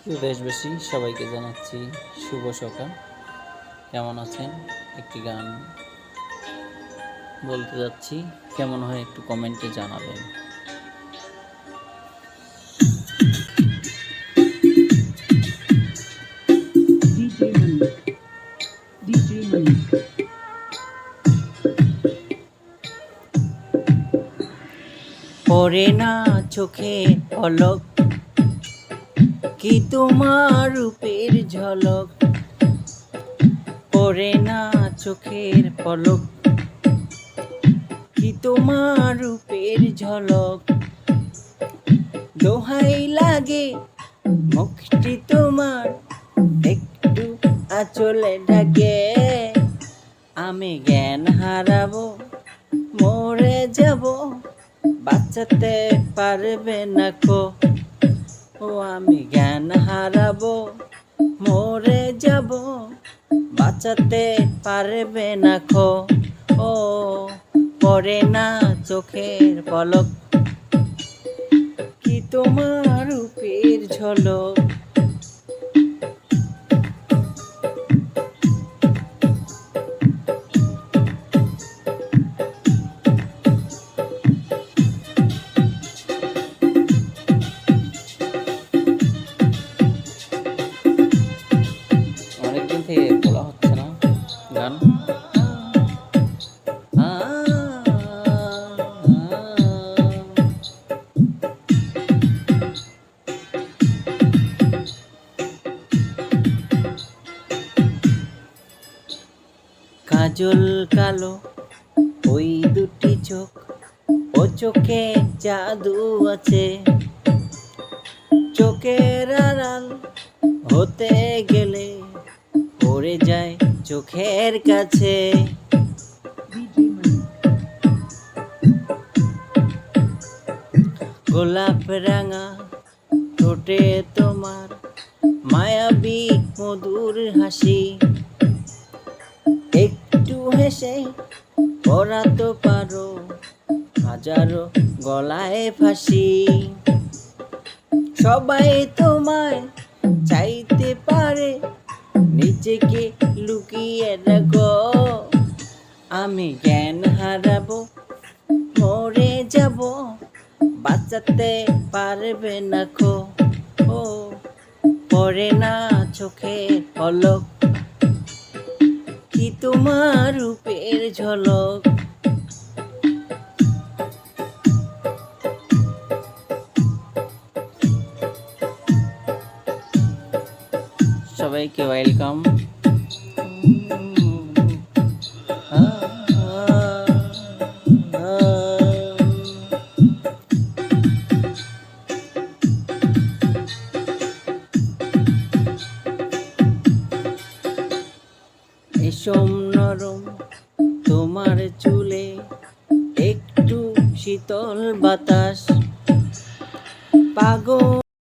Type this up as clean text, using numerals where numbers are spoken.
প্রিয় দেশবাসী, সবাইকে জানাচ্ছি শুভ সকাল। কেমন আছেন? একটি গান বলতে যাচ্ছি, কেমন হয় একটু কমেন্টে জানাবেন। পড়ে না চোখে পলক, কি তোমার রূপের ঝলক। পড়ে না চোখের পলক, কি তোমার রূপের ঝলক। দোহাই লাগে মুখটি তোমার, একটু আঁচলে ঢাকে। আমি জ্ঞান হারাবো, মরে যাব, বাঁচাতে পারবে না কো। ও আমি জ্ঞান হারাবো, মরে যাব, বাঁচাতে পারবে না কো। ও পড়ে না চোখের পলক, কি তোমার রূপের ঝলক। অনেকদিন থেকে বলা হচ্ছে না গান। কাজল কালো ওই দুটি চোখ, ও চোখে জাদু আছে। চোখের আড়াল হতে গেলে পড়ে যায় চোখের কাছে। গোলাপ রাঙা ঠোঁটে তোমার মায়াবী মধুর হাসি। একটু হেসে পড়াতে পারো হাজারো গলায় ফাঁসি। সবাই তোমায় চাইতে পারে, নিজেকে লুকিয়ে রাখো। আমি জ্ঞান হারাবো, মরে যাব, বাঁচাতে পারবে না কো। ও পড়ে না চোখে পলক, কি তোমার রূপের ঝলক। সবাইকে ওয়েলকাম। রেশম নরম তোমার চুলে, একটু শীতল বাতাস।